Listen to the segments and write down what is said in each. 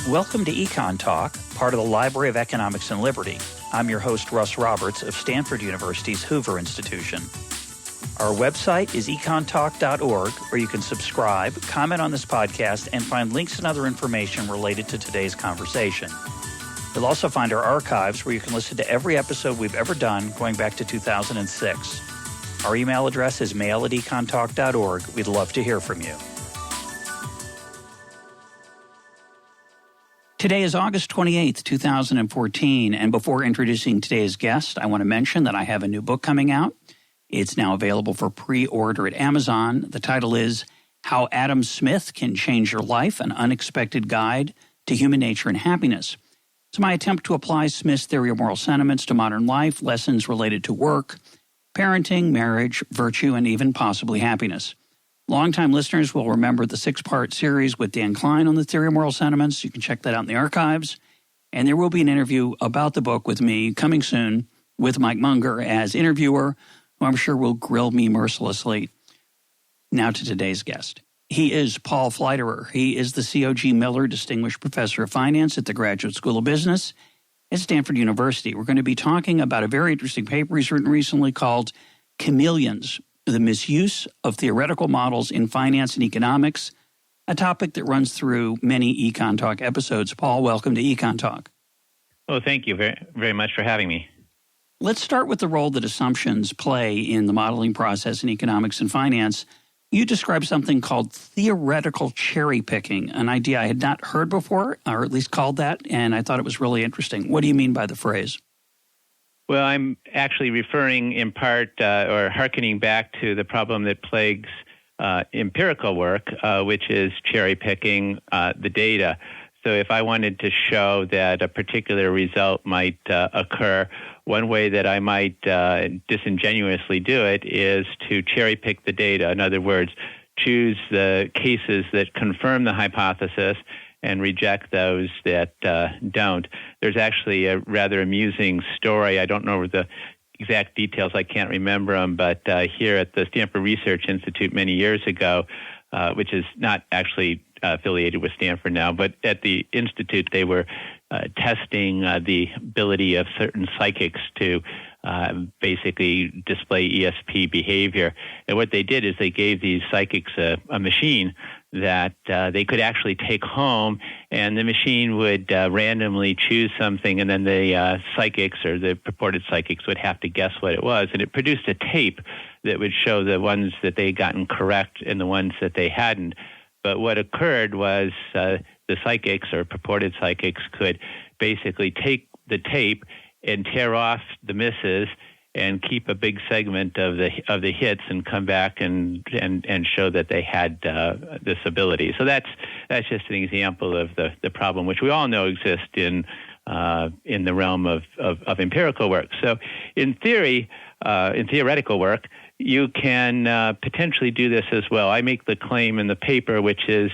Welcome to EconTalk, part of the Library of Economics and Liberty. I'm your host, Russ Roberts of Stanford University's Hoover Institution. Our website is econtalk.org, where you can subscribe, comment on this podcast, and find links and other information related to today's conversation. You'll also find our archives, where you can listen to every episode we've ever done going back to 2006. Our email address is mail@econtalk.org. We'd love to hear from you. Today is August 28th, 2014, and before introducing today's guest, I want to mention that I have a new book coming out. It's now available for pre-order at Amazon. The title is How Adam Smith Can Change Your Life, an Unexpected Guide to Human Nature and Happiness. It's my attempt to apply Smith's theory of moral sentiments to modern life, lessons related to work, parenting, marriage, virtue, and even possibly happiness. Longtime listeners will remember the 6-part series with Dan Klein on the theory of moral sentiments. You can check that out in the archives. And there will be an interview about the book with me coming soon with Mike Munger as interviewer, who I'm sure will grill me mercilessly. Now to today's guest. He is Paul Pfleiderer. He is the C.O.G. Miller Distinguished Professor of Finance at the Graduate School of Business at Stanford University. We're going to be talking about a very interesting paper he's written recently called Chameleons, the Misuse of Theoretical Models in Finance and Economics, a topic that runs through many EconTalk episodes. Paul, welcome to EconTalk. Oh, thank you very, very much for having me. Let's start with the role that assumptions play in the modeling process in economics and finance. You described something called theoretical cherry-picking, an idea I had not heard before, or at least called that, and I thought it was really interesting. What do you mean by the phrase? Well, I'm actually referring in part or hearkening back to the problem that plagues empirical work, which is cherry-picking the data. So if I wanted to show that a particular result might occur, one way that I might disingenuously do it is to cherry-pick the data. In other words, choose the cases that confirm the hypothesis and reject those that don't. There's actually a rather amusing story. I don't know the exact details. I can't remember them. But here at the Stanford Research Institute many years ago, which is not actually affiliated with Stanford now, but at the Institute, they were testing the ability of certain psychics to basically display ESP behavior. And what they did is they gave these psychics a machine that they could actually take home, and the machine would randomly choose something, and then the psychics or the purported psychics would have to guess what it was. And it produced a tape that would show the ones that they had gotten correct and the ones that they hadn't. But what occurred was the psychics or purported psychics could basically take the tape and tear off the misses and keep a big segment of the hits and come back and show that they had this ability. So that's just an example of the problem, which we all know exists in the realm of empirical work. So in theory, in theoretical work, you can potentially do this as well. I make the claim in the paper, which is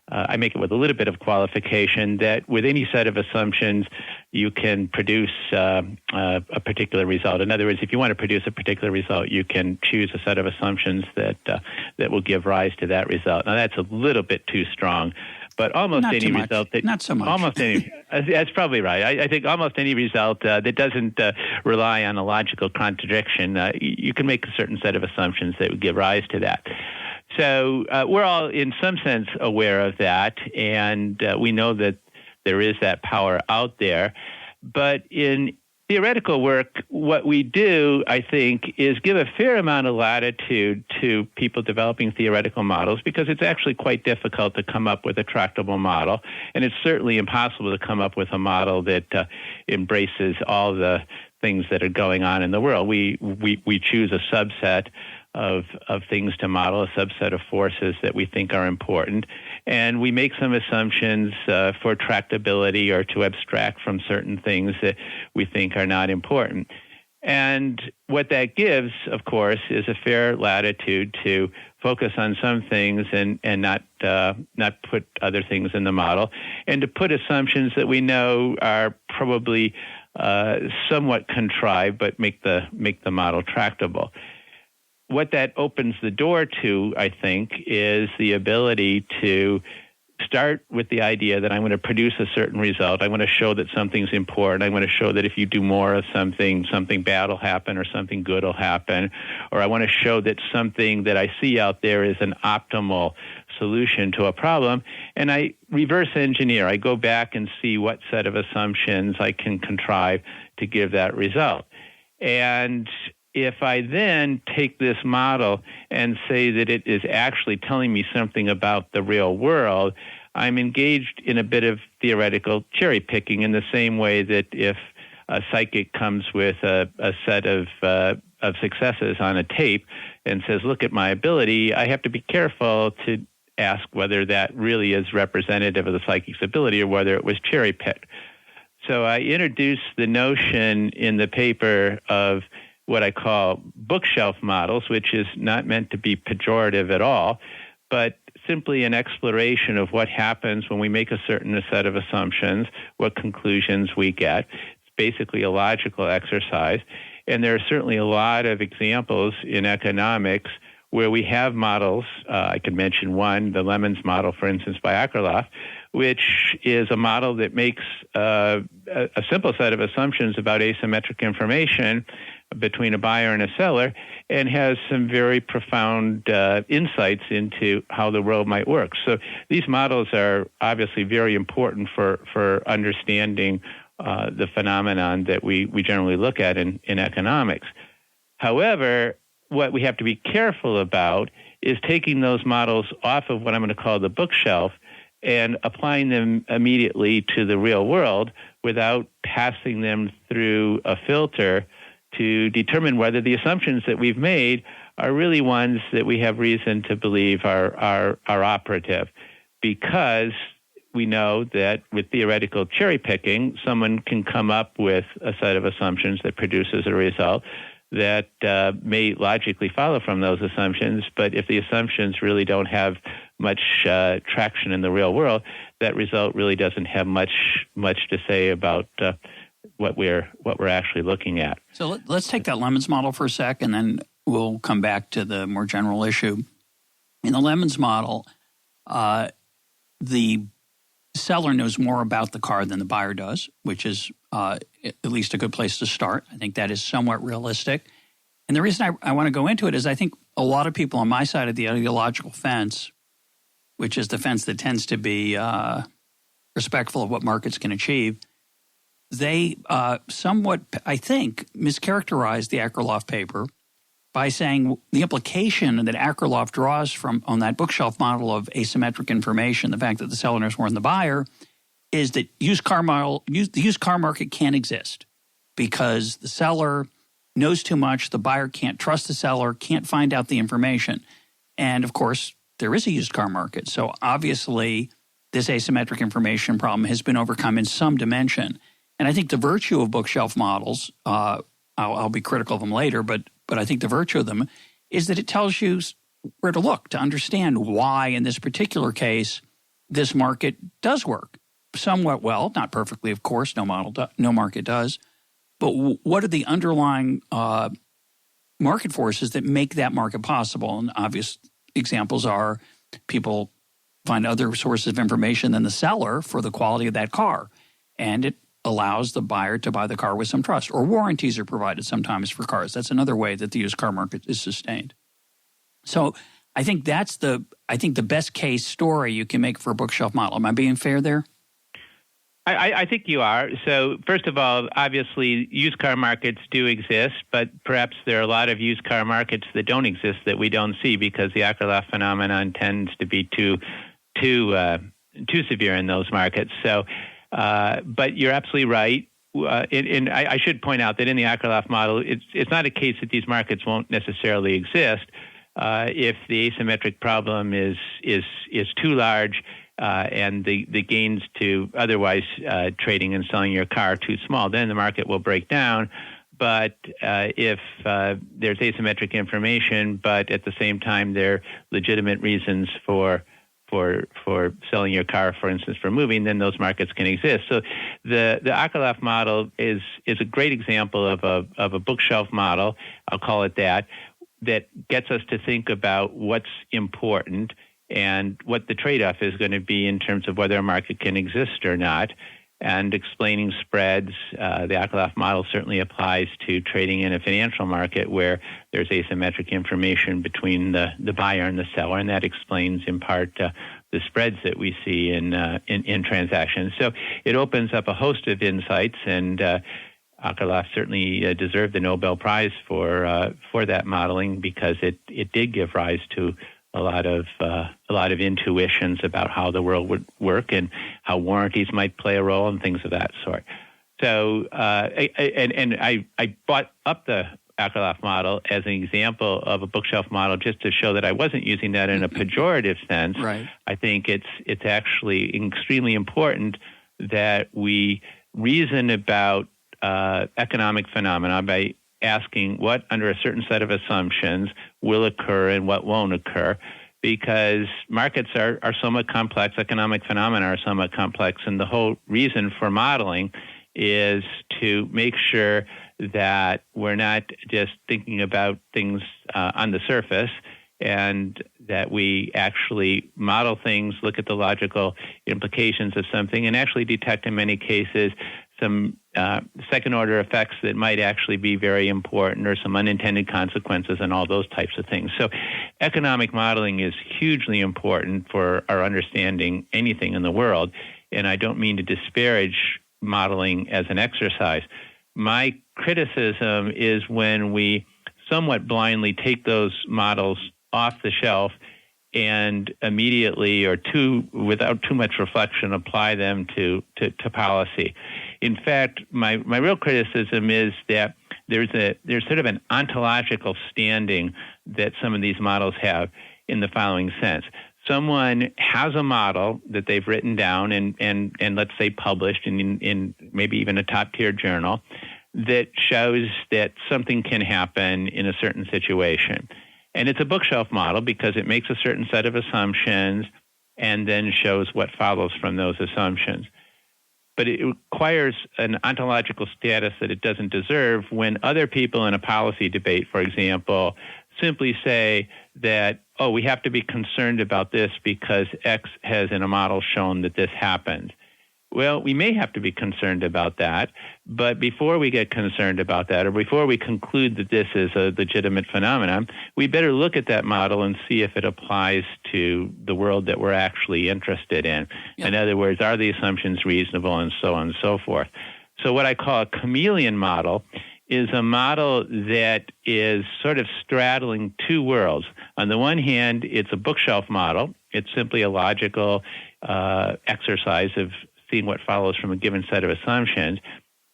I make it with a little bit of qualification, that with any set of assumptions, you can produce a particular result. In other words, if you want to produce a particular result, you can choose a set of assumptions that will give rise to that result. Now, that's a little bit too strong. But almost not any result that not so much. Almost any. That's probably right. I think almost any result that doesn't rely on a logical contradiction, you can make a certain set of assumptions that would give rise to that. So we're all, in some sense, aware of that, and we know that there is that power out there. But in theoretical work, what we do, I think, is give a fair amount of latitude to people developing theoretical models, because it's actually quite difficult to come up with a tractable model, and it's certainly impossible to come up with a model that embraces all the things that are going on in the world. We choose a subset of things to model, a subset of forces that we think are important, and we make some assumptions for tractability or to abstract from certain things that we think are not important. And what that gives, of course, is a fair latitude to focus on some things and not put other things in the model, and to put assumptions that we know are probably somewhat contrived but make the model tractable. What that opens the door to, I think, is the ability to start with the idea that I'm going to produce a certain result. I want to show that something's important. I want to show that if you do more of something, something bad will happen or something good will happen. Or I want to show that something that I see out there is an optimal solution to a problem. And I reverse engineer. I go back and see what set of assumptions I can contrive to give that result. And if I then take this model and say that it is actually telling me something about the real world, I'm engaged in a bit of theoretical cherry picking in the same way that if a psychic comes with a set of successes on a tape and says, look at my ability, I have to be careful to ask whether that really is representative of the psychic's ability or whether it was cherry picked. So I introduced the notion in the paper of what I call bookshelf models, which is not meant to be pejorative at all, but simply an exploration of what happens when we make a certain set of assumptions, what conclusions we get. It's basically a logical exercise. And there are certainly a lot of examples in economics where we have models. I could mention one, the Lemons model, for instance, by Akerlof, which is a model that makes a simple set of assumptions about asymmetric information between a buyer and a seller, and has some very profound insights into how the world might work. So these models are obviously very important for understanding the phenomenon that we generally look at in economics. However, what we have to be careful about is taking those models off of what I'm going to call the bookshelf and applying them immediately to the real world without passing them through a filter to determine whether the assumptions that we've made are really ones that we have reason to believe are operative. Because we know that with theoretical cherry picking, someone can come up with a set of assumptions that produces a result that may logically follow from those assumptions, but if the assumptions really don't have much traction in the real world, that result really doesn't have much to say about what we're actually looking at. So let's take that Lemons model for a sec, and then we'll come back to the more general issue. In the Lemons model, the seller knows more about the car than the buyer does, which is at least a good place to start. I think that is somewhat realistic. And the reason I want to go into it is I think a lot of people on my side of the ideological fence, which is the fence that tends to be respectful of what markets can achieve, they somewhat, I think, mischaracterized the Akerlof paper by saying the implication that Akerlof draws from on that bookshelf model of asymmetric information, the fact that the seller knows more than the buyer, is that the used car market can't exist because the seller knows too much, the buyer can't trust the seller, can't find out the information. And, of course, there is a used car market. So, obviously, this asymmetric information problem has been overcome in some dimension. And I think the virtue of bookshelf models, I'll be critical of them later, but I think the virtue of them is that it tells you where to look to understand why, in this particular case, this market does work somewhat well, not perfectly, of course, no market does, but what are the underlying market forces that make that market possible? And obvious examples are people find other sources of information than the seller for the quality of that car, and it allows the buyer to buy the car with some trust. Or warranties are provided sometimes for cars. That's another way that the used car market is sustained. So I think that's the best case story you can make for a bookshelf model. Am I being fair there? I think you are. So first of all, obviously, used car markets do exist, but perhaps there are a lot of used car markets that don't exist that we don't see because the Akerlof phenomenon tends to be too severe in those markets. So, but you're absolutely right. And I should point out that in the Akerlof model, it's not a case that these markets won't necessarily exist. If the asymmetric problem is too large, and the gains to otherwise trading and selling your car are too small, then the market will break down. But if there's asymmetric information, but at the same time there are legitimate reasons for selling your car, for instance, for moving, then those markets can exist. So the Akerlof model is a great example of a bookshelf model, I'll call it that gets us to think about what's important and what the trade-off is going to be in terms of whether a market can exist or not. And explaining spreads, the Akerlof model certainly applies to trading in a financial market where there's asymmetric information between the buyer and the seller, and that explains in part the spreads that we see in transactions. So it opens up a host of insights, and Akerlof certainly deserved the Nobel Prize for that modeling, because it did give rise to a lot of intuitions about how the world would work and how warranties might play a role and things of that sort. So, I brought up the Akerlof model as an example of a bookshelf model just to show that I wasn't using that in a pejorative sense. Right. I think it's actually extremely important that we reason about economic phenomena by asking what, under a certain set of assumptions, will occur and what won't occur, because markets are somewhat complex, economic phenomena are somewhat complex, and the whole reason for modeling is to make sure that we're not just thinking about things on the surface, and that we actually model things, look at the logical implications of something, and actually detect in many cases some second-order effects that might actually be very important, or some unintended consequences, and all those types of things. So economic modeling is hugely important for our understanding anything in the world, and I don't mean to disparage modeling as an exercise. My criticism is when we somewhat blindly take those models off the shelf and immediately, or without too much reflection, apply them to policy. In fact, my real criticism is that there's sort of an ontological standing that some of these models have in the following sense. Someone has a model that they've written down and let's say published in maybe even a top-tier journal that shows that something can happen in a certain situation. And it's a bookshelf model because it makes a certain set of assumptions and then shows what follows from those assumptions. But it requires an ontological status that it doesn't deserve when other people in a policy debate, for example, simply say that, oh, we have to be concerned about this because X has in a model shown that this happens. Well, we may have to be concerned about that, but before we get concerned about that, or before we conclude that this is a legitimate phenomenon, we better look at that model and see if it applies to the world that we're actually interested in. Yep. In other words, are the assumptions reasonable, and so on and so forth. So what I call a chameleon model is a model that is sort of straddling two worlds. On the one hand, it's a bookshelf model. It's simply a logical exercise of seeing what follows from a given set of assumptions.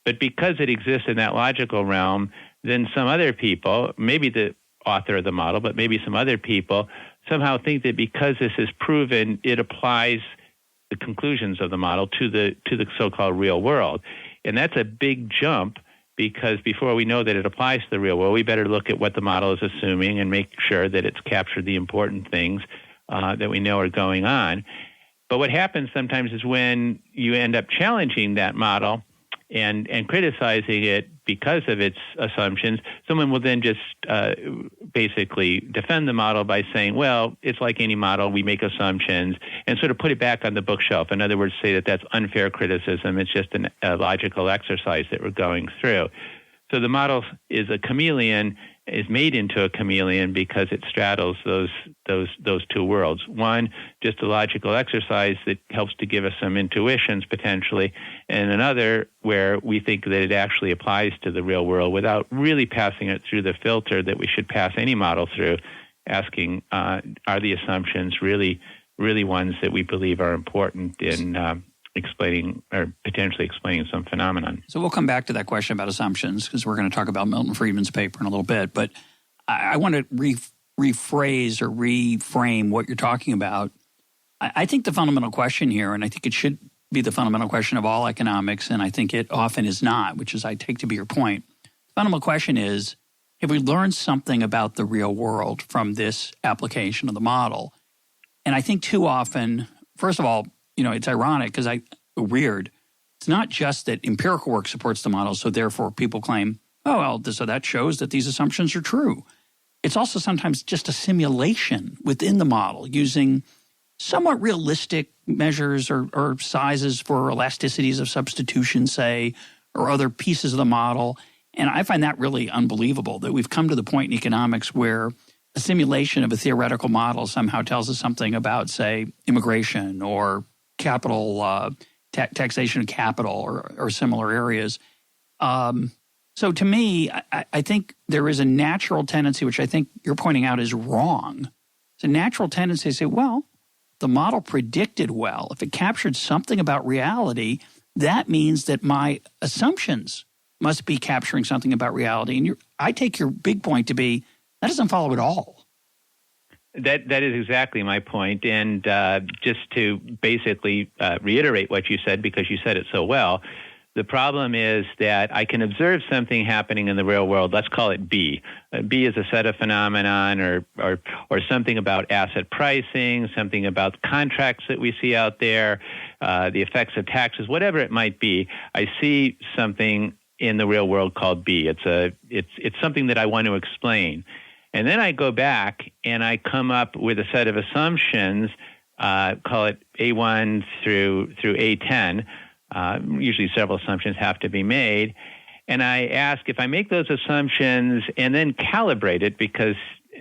But because it exists in that logical realm, then some other people, maybe the author of the model, but maybe some other people, somehow think that because this is proven, it applies the conclusions of the model to the so-called real world. And that's a big jump, because before we know that it applies to the real world, we better look at what the model is assuming and make sure that it's captured the important things that we know are going on. But what happens sometimes is when you end up challenging that model and criticizing it because of its assumptions, someone will then just basically defend the model by saying, well, it's like any model, we make assumptions, and sort of put it back on the bookshelf. In other words, say that that's unfair criticism. It's just a logical exercise that we're going through. So the model is a chameleon, is made into a chameleon because it straddles those two worlds. One, just a logical exercise that helps to give us some intuitions potentially, and another where we think that it actually applies to the real world without really passing it through the filter that we should pass any model through, asking, are the assumptions really ones that we believe are important in explaining or potentially explaining some phenomenon. So we'll come back to that question about assumptions because we're going to talk about Milton Friedman's paper in a little bit. But I want to rephrase or reframe what you're talking about. I think the fundamental question here, and I think it should be the fundamental question of all economics, and I think it often is not, which is I take to be your point. The fundamental question is, have we learned something about the real world from this application of the model? And I think too often, first of all, it's ironic because weird. It's not just that empirical work supports the model, so therefore people claim, so that shows that these assumptions are true. It's also sometimes just a simulation within the model using somewhat realistic measures or sizes for elasticities of substitution, say, or other pieces of the model. And I find that really unbelievable that we've come to the point in economics where a simulation of a theoretical model somehow tells us something about, say, immigration or capital, taxation of capital or similar areas. So to me, I think there is a natural tendency, which I think you're pointing out is wrong. It's a natural tendency to say, well, the model predicted well. If it captured something about reality, that means that my assumptions must be capturing something about reality. And I take your big point to be that doesn't follow at all. That is exactly my point. And just to basically reiterate what you said, because you said it so well, the problem is that I can observe something happening in the real world. Let's call it B. B is a set of phenomenon or something about asset pricing, something about contracts that we see out there, the effects of taxes, whatever it might be. I see something in the real world called B. It's something that I want to explain. And then I go back and I come up with a set of assumptions, call it A1 through A10. Usually several assumptions have to be made. And I ask if I make those assumptions and then calibrate it, because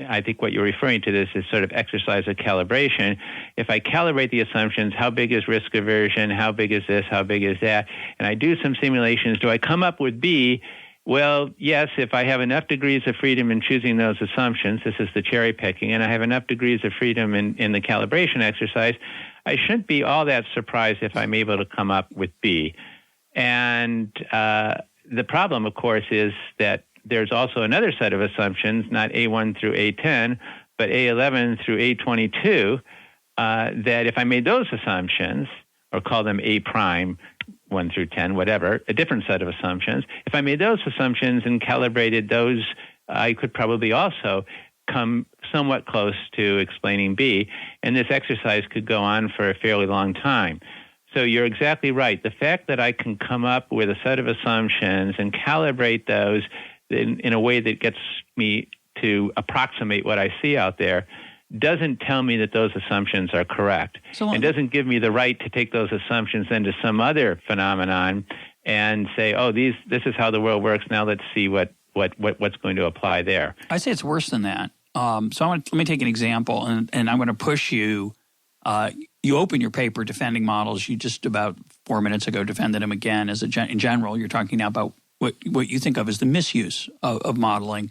I think what you're referring to this is sort of exercise of calibration. If I calibrate the assumptions, how big is risk aversion? How big is this? How big is that? And I do some simulations. Do I come up with B? Well, yes, if I have enough degrees of freedom in choosing those assumptions, this is the cherry picking, and I have enough degrees of freedom in the calibration exercise, I shouldn't be all that surprised if I'm able to come up with B. And the problem, of course, is that there's also another set of assumptions, not A1 through A10, but A11 through A22, that if I made those assumptions, or call them A prime, 1 through 10, whatever, a different set of assumptions, if I made those assumptions and calibrated those, I could probably also come somewhat close to explaining B, and this exercise could go on for a fairly long time. So you're exactly right. The fact that I can come up with a set of assumptions and calibrate those in a way that gets me to approximate what I see out there doesn't tell me that those assumptions are correct. It doesn't give me the right to take those assumptions into some other phenomenon and say, oh, this is how the world works. Now let's see what's going to apply there. I say it's worse than that. So let me take an example, and I'm going to push you. You open your paper defending models. You just about 4 minutes ago defended them again. In general, you're talking now about what you think of as the misuse of modeling.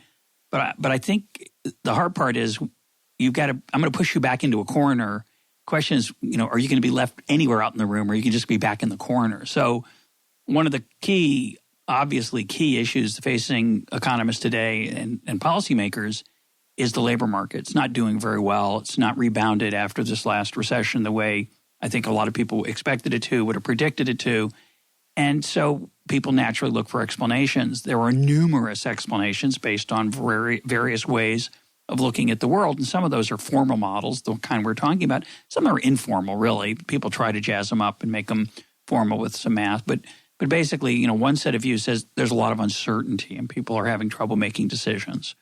But I think the hard part is I'm going to push you back into a corner. Question is, are you going to be left anywhere out in the room, or you can just be back in the corner? So one of the obviously key issues facing economists today and policymakers is the labor market. It's not doing very well. It's not rebounded after this last recession the way I think a lot of people expected it to, would have predicted it to. And so people naturally look for explanations. There are numerous explanations based on various ways of looking at the world. And some of those are formal models, the kind we're talking about. Some are informal, really. People try to jazz them up and make them formal with some math. But basically, one set of views says there's a lot of uncertainty and people are having trouble making decisions.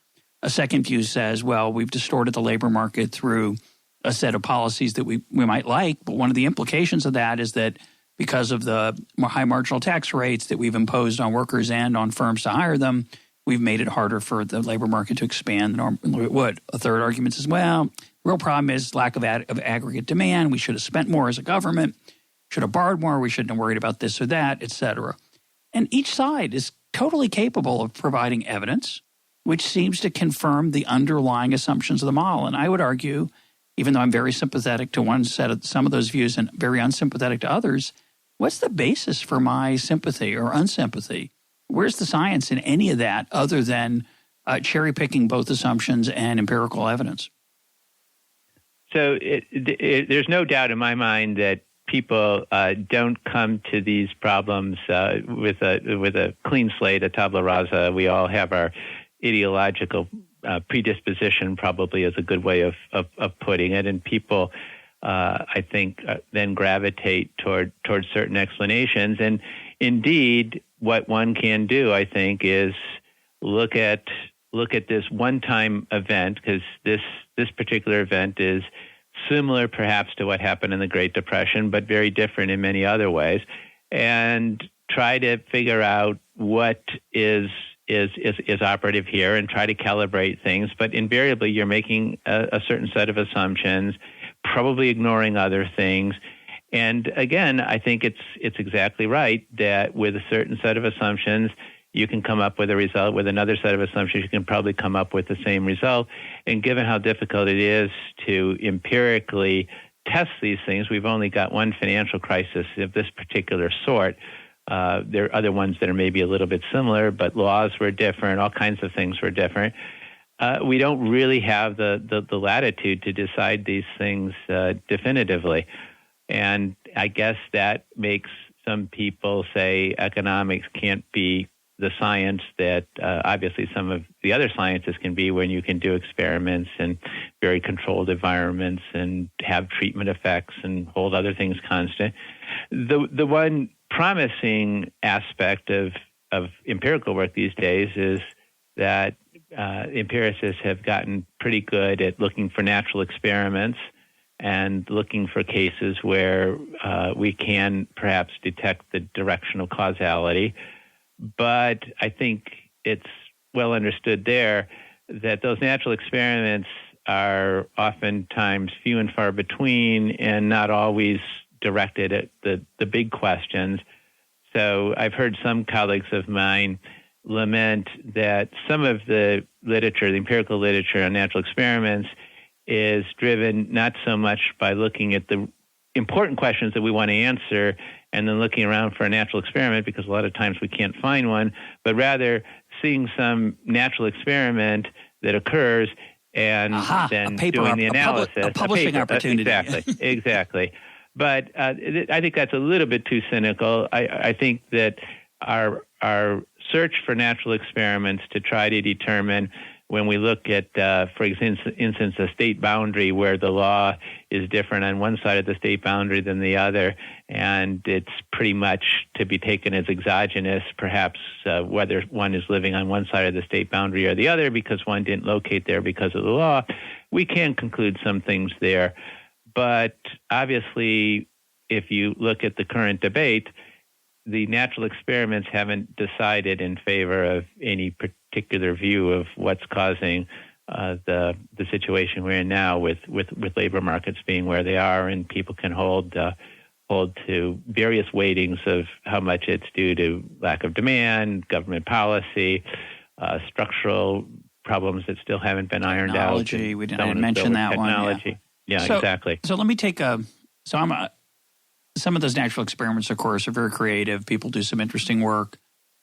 A second view says, well, we've distorted the labor market through a set of policies that we might like. But one of the implications of that is that because of the high marginal tax rates that we've imposed on workers and on firms to hire them, we've made it harder for the labor market to expand than normally it would. A third argument says, well, the real problem is lack of aggregate demand. We should have spent more as a government, should have borrowed more, we shouldn't have worried about this or that, et cetera. And each side is totally capable of providing evidence which seems to confirm the underlying assumptions of the model. And I would argue, even though I'm very sympathetic to one set of some of those views and very unsympathetic to others, what's the basis for my sympathy or unsympathy? Where's the science in any of that other than cherry-picking both assumptions and empirical evidence? So there's no doubt in my mind that people don't come to these problems with a clean slate, a tabula rasa. We all have our ideological predisposition, probably is a good way of putting it, and people, I think, then gravitate toward certain explanations. And indeed, what one can do, I think, is look at this one-time event, because this particular event is similar perhaps to what happened in the Great Depression, but very different in many other ways, and try to figure out what is operative here and try to calibrate things. But invariably, you're making a certain set of assumptions, probably ignoring other things. And again, I think it's exactly right that with a certain set of assumptions, you can come up with a result. With another set of assumptions, you can probably come up with the same result. And given how difficult it is to empirically test these things, we've only got one financial crisis of this particular sort. There are other ones that are maybe a little bit similar, but laws were different. All kinds of things were different. We don't really have the latitude to decide these things definitively. And I guess that makes some people say economics can't be the science that obviously some of the other sciences can be, when you can do experiments in very controlled environments and have treatment effects and hold other things constant. The one promising aspect of empirical work these days is that empiricists have gotten pretty good at looking for natural experiments and looking for cases where we can perhaps detect the directional causality. But I think it's well understood there that those natural experiments are oftentimes few and far between and not always directed at the big questions. So I've heard some colleagues of mine lament that some of the literature, the empirical literature on natural experiments, is driven not so much by looking at the important questions that we want to answer and then looking around for a natural experiment, because a lot of times we can't find one, but rather seeing some natural experiment that occurs and then doing the analysis. A publishing opportunity. Exactly. But I think that's a little bit too cynical. I think that our search for natural experiments to try to determine, when we look at, for instance, a state boundary where the law is different on one side of the state boundary than the other, and it's pretty much to be taken as exogenous, perhaps whether one is living on one side of the state boundary or the other, because one didn't locate there because of the law, we can conclude some things there. But obviously, if you look at the current debate, the natural experiments haven't decided in favor of any particular view of what's causing the situation we're in now, with labor markets being where they are, and people can hold to various weightings of how much it's due to lack of demand, government policy, structural problems that still haven't been ironed out. Technology, we didn't mention that one. Yeah, exactly. So let me take some of those natural experiments, of course, are very creative. People do some interesting work.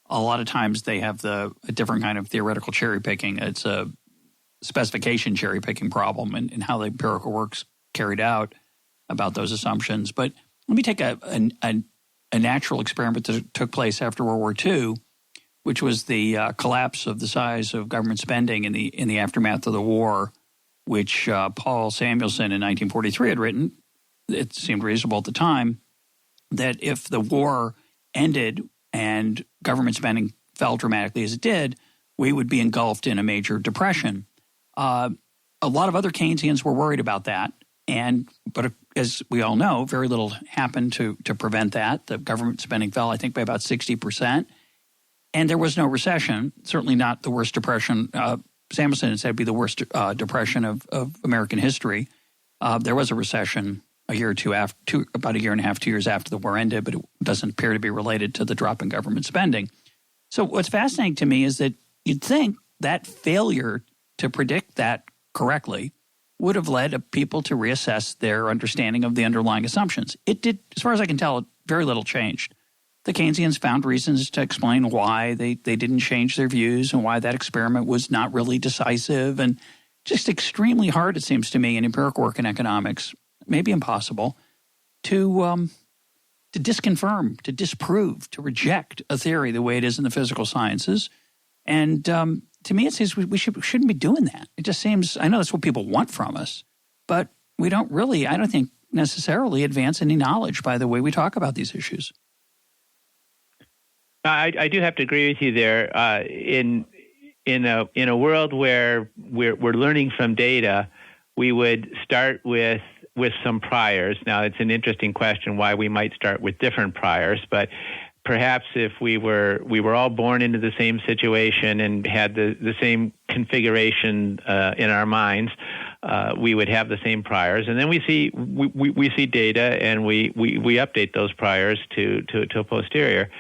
A lot of times they have a different kind of theoretical cherry picking. It's a specification cherry picking problem and how the empirical work's carried out about those assumptions. But let me take a natural experiment that took place after World War II, which was the collapse of the size of government spending in the aftermath of the war, which Paul Samuelson in 1943 had written. It seemed reasonable at the time that if the war ended and government spending fell dramatically as it did, we would be engulfed in a major depression. A lot of other Keynesians were worried about that, but as we all know, very little happened to prevent that. The government spending fell, I think, by about 60%, and there was no recession. Certainly not the worst depression. Samuelson had said it'd be the worst depression of American history. There was a recession a year or two after, about a year and a half, 2 years after the war ended, but it doesn't appear to be related to the drop in government spending. So what's fascinating to me is that you'd think that failure to predict that correctly would have led people to reassess their understanding of the underlying assumptions. It did, as far as I can tell, very little changed. The Keynesians found reasons to explain why they didn't change their views and why that experiment was not really decisive, and just extremely hard, it seems to me, in empirical work in economics, maybe impossible, to disconfirm, to disprove, to reject a theory the way it is in the physical sciences. And to me, it seems we shouldn't be doing that. It just seems, I know that's what people want from us, but we don't really, I don't think, necessarily advance any knowledge by the way we talk about these issues. I do have to agree with you there. In a world where we're learning from data, we would start with with some priors. Now, it's an interesting question why we might start with different priors, but perhaps if we were all born into the same situation and had the same configuration in our minds, we would have the same priors. And then we see data, and we update those priors to a posterior.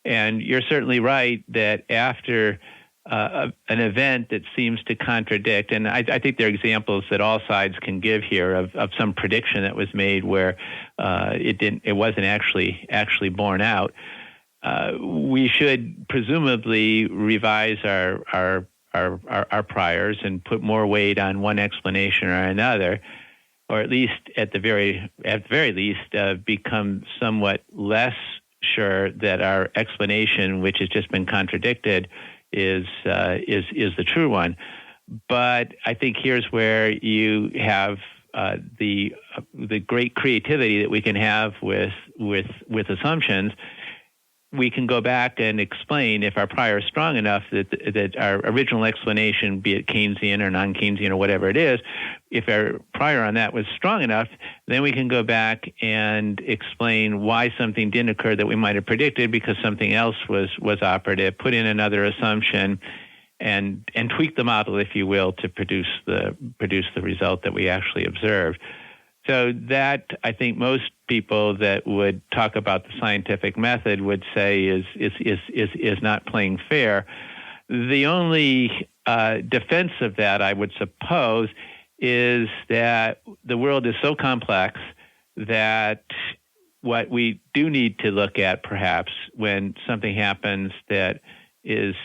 And you're certainly right that after an event that seems to contradict, and I think there are examples that all sides can give here of some prediction that was made where it wasn't actually borne out. We should presumably revise our priors and put more weight on one explanation or another, or at the very least become somewhat less sure that our explanation, which has just been contradicted, is the true one. But I think here's where you have the great creativity that we can have with assumptions. We can go back and explain, if our prior is strong enough, that our original explanation, be it Keynesian or non-Keynesian or whatever it is, if our prior on that was strong enough, then we can go back and explain why something didn't occur that we might have predicted because something else was operative, put in another assumption, and tweak the model, if you will, to produce the result that we actually observed. So that, I think, most people that would talk about the scientific method would say is not playing fair. The only defense of that, I would suppose, is that the world is so complex that what we do need to look at, perhaps, when something happens that is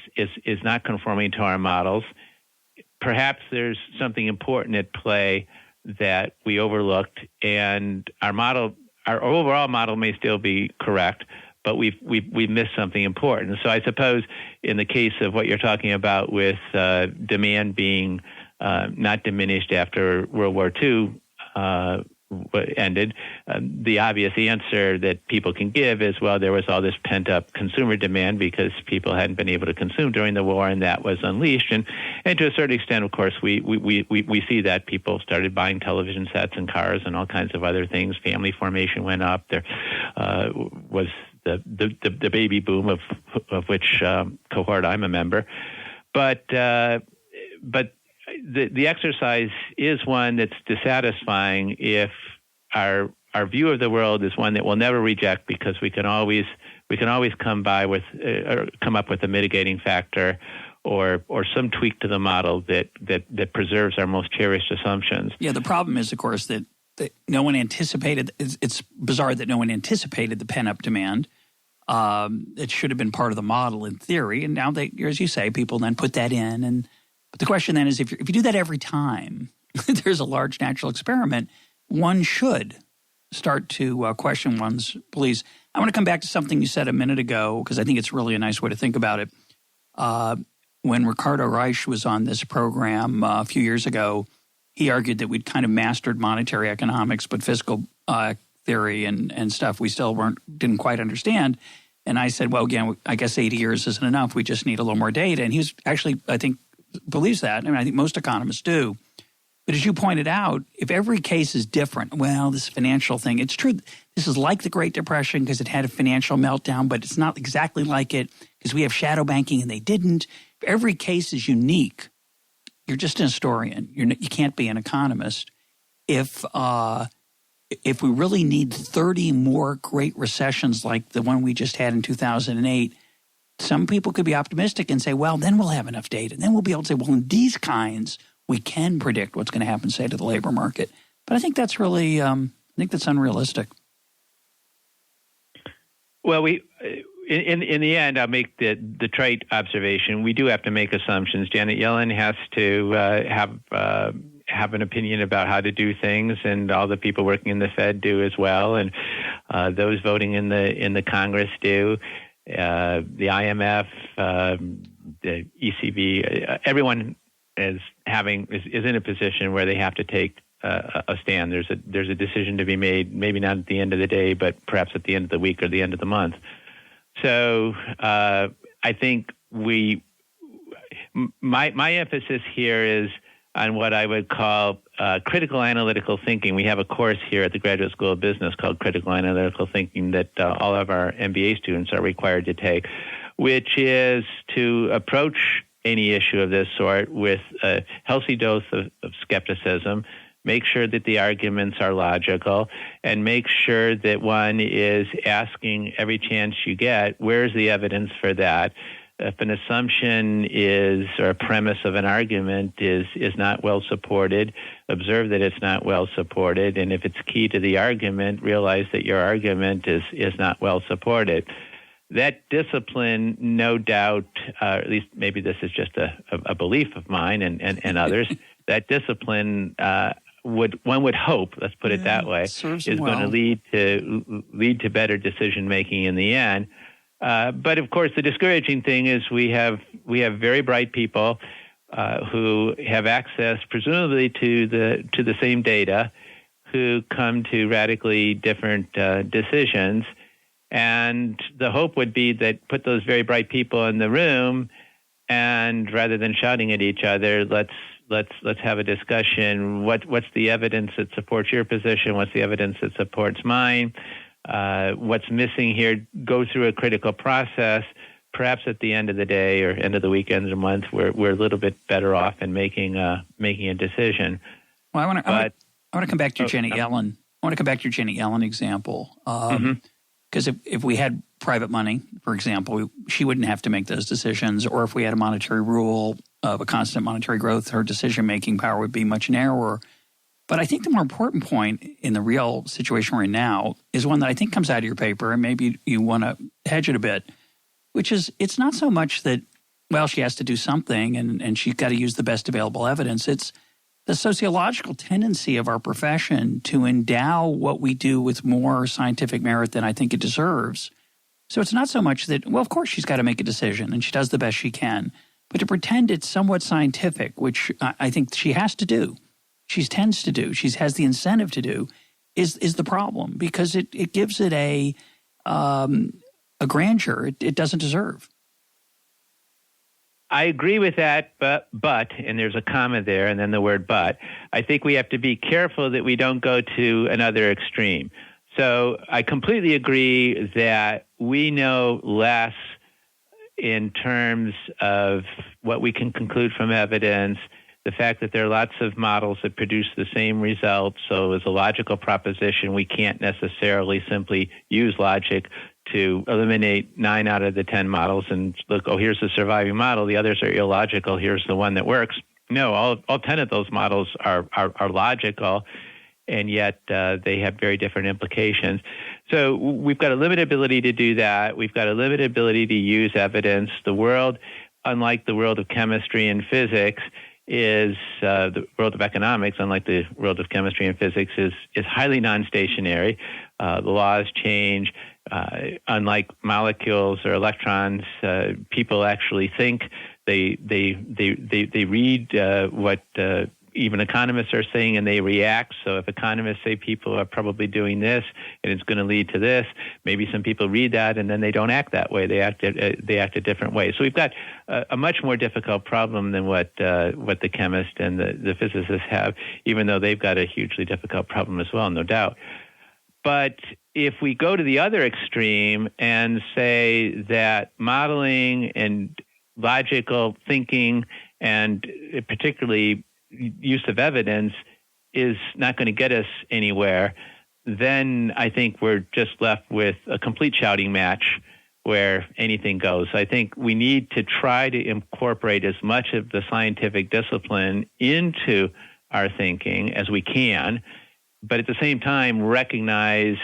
not conforming to our models, perhaps there's something important at play that we overlooked, and our overall model may still be correct, but we've missed something important. So I suppose in the case of what you're talking about with demand being not diminished after World War II ended, the obvious answer that people can give is, well, there was all this pent-up consumer demand because people hadn't been able to consume during the war, and that was unleashed. And to a certain extent, of course, we see that people started buying television sets and cars and all kinds of other things. Family formation went up. There was the baby boom of which cohort I'm a member. But the exercise is one that's dissatisfying if our view of the world is one that we'll never reject because we can always come up with a mitigating factor or some tweak to the model that preserves our most cherished assumptions. Yeah, the problem is, of course, that no one anticipated. It's bizarre that no one anticipated the pent-up demand. It should have been part of the model in theory, and now as you say, people then put that in. But the question then is, if you do that every time there's a large natural experiment, one should start to question one's beliefs. I want to come back to something you said a minute ago because I think it's really a nice way to think about it. When Ricardo Reich was on this program a few years ago, he argued that we'd kind of mastered monetary economics, but fiscal theory and stuff we still didn't quite understand. And I said, well, again, I guess 80 years isn't enough. We just need a little more data. And he was actually, I think, believes that. I mean, I think most economists do. But as you pointed out, if every case is different, well, this financial thing, it's true. This is like the Great Depression because it had a financial meltdown, but it's not exactly like it because we have shadow banking and they didn't. If every case is unique, you're just an historian. You can't be an economist. If we really need 30 more great recessions like the one we just had in 2008, some people could be optimistic and say, well, then we'll have enough data. Then we'll be able to say, well, in these kinds, we can predict what's going to happen, say, to the labor market. But I think that's really, I think that's unrealistic. Well, in the end, I'll make the trite observation. We do have to make assumptions. Janet Yellen has to have an opinion about how to do things, and all the people working in the Fed do as well, and those voting in the Congress do. The IMF, the ECB, everyone is in a position where they have to take a stand. There's a decision to be made, maybe not at the end of the day, but perhaps at the end of the week or the end of the month. So I think my emphasis here is on what I would call critical analytical thinking. We have a course here at the Graduate School of Business called Critical Analytical Thinking that all of our MBA students are required to take, which is to approach any issue of this sort with a healthy dose of skepticism, make sure that the arguments are logical, and make sure that one is asking every chance you get, where's the evidence for that? If an assumption is, or a premise of an argument is not well supported, observe that it's not well supported, and if it's key to the argument, realize that your argument is not well supported. That discipline, no doubt, at least maybe this is just a belief of mine and others, that discipline one would hope, let's put it that way, is going to lead to better decision making in the end. But of course, the discouraging thing is we have very bright people who have access, presumably, to the same data, who come to radically different decisions. And the hope would be that put those very bright people in the room, and rather than shouting at each other, let's have a discussion. What's the evidence that supports your position? What's the evidence that supports mine? What's missing here? Go through a critical process. Perhaps at the end of the day or end of the weekend or month, we're a little bit better off in making a decision. Well, I want to come back to Jenny Yellen. I want to come back to your Jenny Yellen example. Because if we had private money, for example, she wouldn't have to make those decisions. Or if we had a monetary rule of a constant monetary growth, her decision-making power would be much narrower. But I think the more important point in the real situation we're in now is one that I think comes out of your paper, and maybe you want to hedge it a bit, which is it's not so much that, well, she has to do something and she's got to use the best available evidence. It's the sociological tendency of our profession to endow what we do with more scientific merit than I think it deserves. So it's not so much that, well, of course she's got to make a decision and she does the best she can, but to pretend it's somewhat scientific, which I think she has to do, she tends to do, she has the incentive to do, is the problem, because it gives it a grandeur it doesn't deserve. I agree with that, but, and there's a comma there, and then the word but. I think we have to be careful that we don't go to another extreme. So I completely agree that we know less in terms of what we can conclude from evidence, the fact that there are lots of models that produce the same results. So as a logical proposition, we can't necessarily simply use logic to eliminate 9 out of the 10 models and look, oh, here's the surviving model. The others are illogical. Here's the one that works. No, all 10 of those models are logical, and yet they have very different implications. So we've got a limited ability to do that. We've got a limited ability to use evidence. The world, unlike the world of chemistry and physics, is the world of economics, unlike the world of chemistry and physics, is highly non-stationary. The laws change. Unlike molecules or electrons, people actually think. They read what even economists are saying, and they react. So if economists say people are probably doing this, and it's going to lead to this, maybe some people read that, and then they don't act that way. They act a different way. So we've got a much more difficult problem than what the chemist and the physicists have, even though they've got a hugely difficult problem as well, no doubt. But if we go to the other extreme and say that modeling and logical thinking and particularly use of evidence is not going to get us anywhere, then I think we're just left with a complete shouting match where anything goes. I think we need to try to incorporate as much of the scientific discipline into our thinking as we can, but at the same time recognize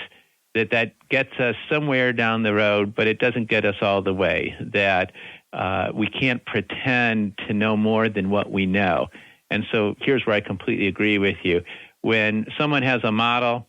that gets us somewhere down the road, but it doesn't get us all the way, that we can't pretend to know more than what we know. And so here's where I completely agree with you. When someone has a model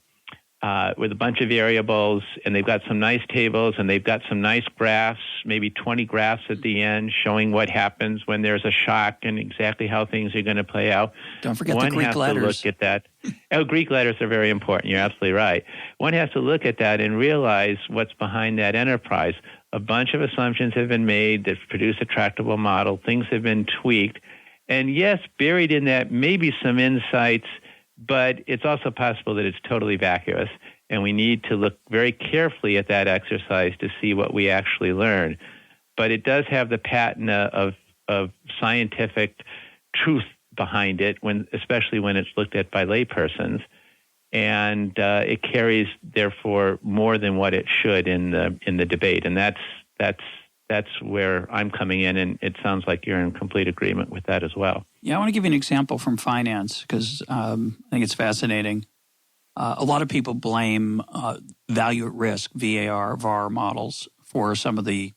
with a bunch of variables, and they've got some nice tables, and they've got some nice graphs, maybe 20 graphs at the end showing what happens when there's a shock and exactly how things are going to play out. Don't forget the Greek letters. One has to look at that. Oh, Greek letters are very important. You're absolutely right. One has to look at that and realize what's behind that enterprise. A bunch of assumptions have been made that produce a tractable model. Things have been tweaked. And yes, buried in that may be some insights but it's also possible that it's totally vacuous, and we need to look very carefully at that exercise to see what we actually learn. But it does have the patina of scientific truth behind it, especially when it's looked at by laypersons, and it carries, therefore, more than what it should in the debate, and that's where I'm coming in, and it sounds like you're in complete agreement with that as well. Yeah, I want to give you an example from finance because I think it's fascinating. A lot of people blame value at risk, VAR models, for some of the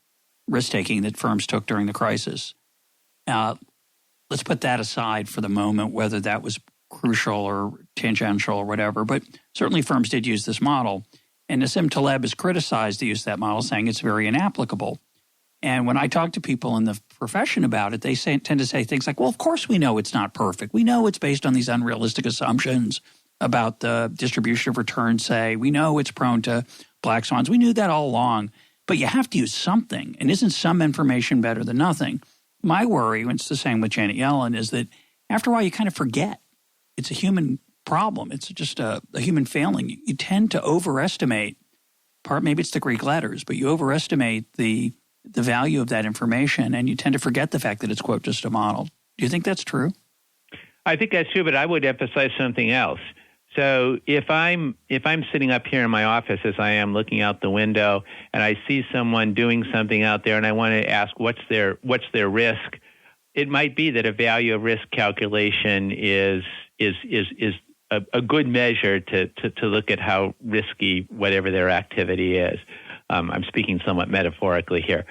risk-taking that firms took during the crisis. Let's put that aside for the moment, whether that was crucial or tangential or whatever, but certainly firms did use this model. And Nassim Taleb has criticized the use of that model, saying it's very inapplicable. And when I talk to people in the profession about it, they tend to say things like, well, of course we know it's not perfect. We know it's based on these unrealistic assumptions about the distribution of returns, say. We know it's prone to black swans. We knew that all along. But you have to use something. And isn't some information better than nothing? My worry, and it's the same with Janet Yellen, is that after a while you kind of forget. It's a human problem. It's just a human failing. You tend to overestimate, maybe it's the Greek letters, but you overestimate the value of that information, and you tend to forget the fact that it's, quote, just a model. Do you think that's true? I think that's true, but I would emphasize something else. So if I'm sitting up here in my office as I am looking out the window and I see someone doing something out there and I want to ask what's their risk, it might be that a value of risk calculation is a good measure to look at how risky whatever their activity is. I'm speaking somewhat metaphorically here.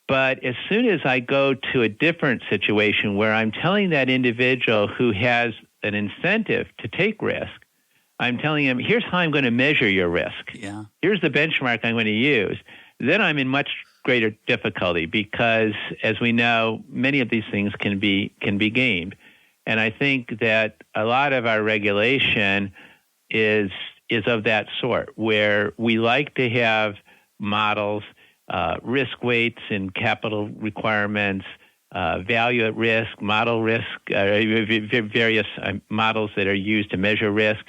But as soon as I go to a different situation where I'm telling that individual who has an incentive to take risk, I'm telling him, here's how I'm going to measure your risk. Yeah. Here's the benchmark I'm going to use. Then I'm in much greater difficulty because, as we know, many of these things can be gamed. And I think that a lot of our regulation is of that sort, where we like to have models, risk weights and capital requirements, value at risk, model risk, various models that are used to measure risk.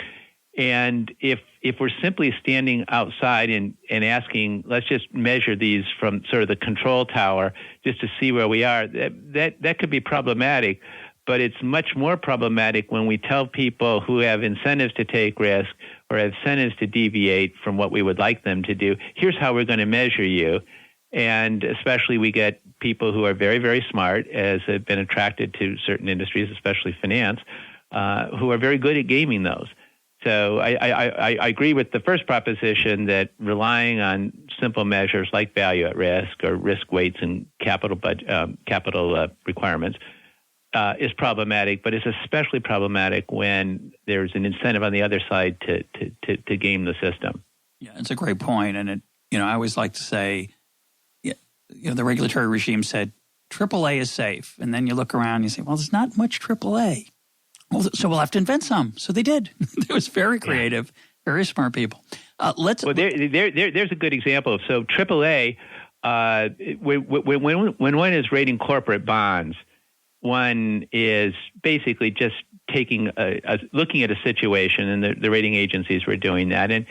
And if we're simply standing outside and asking, let's just measure these from sort of the control tower just to see where we are, that could be problematic. But it's much more problematic when we tell people who have incentives to take risk or have incentives to deviate from what we would like them to do, here's how we're going to measure you. And especially we get people who are very, very smart, as have been attracted to certain industries, especially finance, who are very good at gaming those. So I agree with the first proposition that relying on simple measures like value at risk or risk weights and capital requirements is problematic, but it's especially problematic when there's an incentive on the other side to game the system. Yeah, it's a great point. And I always like to say, the regulatory regime said TripleA is safe, and then you look around and you say, well, there's not much TripleA. Well, so we'll have to invent some. So they did. It was very creative, very smart people. There's a good example. So AAA, when one is rating corporate bonds, one is basically just looking at a situation, and the rating agencies were doing that. And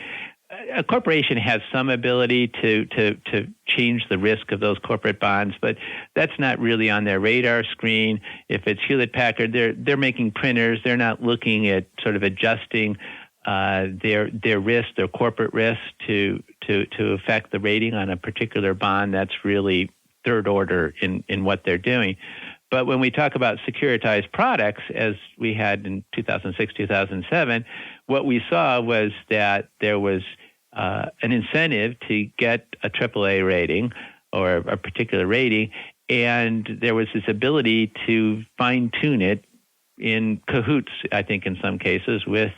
a corporation has some ability to change the risk of those corporate bonds, but that's not really on their radar screen. If it's Hewlett-Packard, they're making printers. They're not looking at sort of adjusting their risk, their corporate risk, to affect the rating on a particular bond. That's really third order in what they're doing. But when we talk about securitized products, as we had in 2006, 2007, what we saw was that there was an incentive to get a AAA rating or a particular rating, and there was this ability to fine-tune it in cahoots, I think, in some cases, with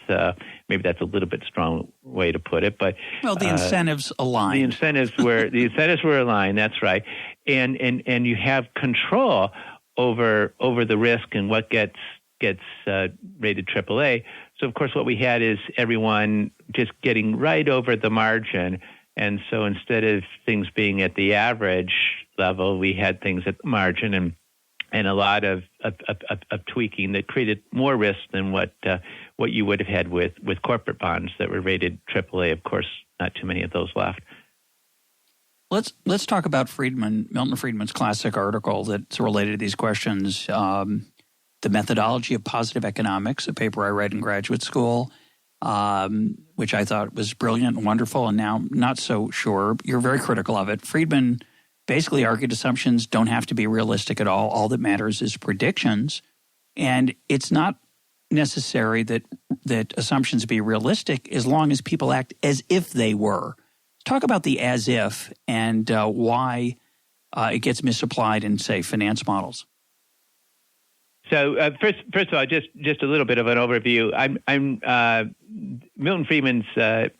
maybe that's a little bit strong way to put it, but the incentives aligned. The incentives were aligned. That's right, and you have control over the risk and what gets rated AAA. So, of course, what we had is everyone just getting right over the margin. And so instead of things being at the average level, we had things at the margin. and a lot of tweaking that created more risk than what you would have had with corporate bonds that were rated AAA. Of course, not too many of those left. Let's talk about Milton Friedman's classic article that's related to these questions, The Methodology of Positive Economics, a paper I read in graduate school, which I thought was brilliant and wonderful, and now not so sure. You're very critical of it. Friedman basically argued assumptions don't have to be realistic at all. All that matters is predictions. And it's not necessary that assumptions be realistic as long as people act as if they were. Talk about the as if and why it gets misapplied in, say, finance models. So first of all, just a little bit of an overview. Milton Friedman's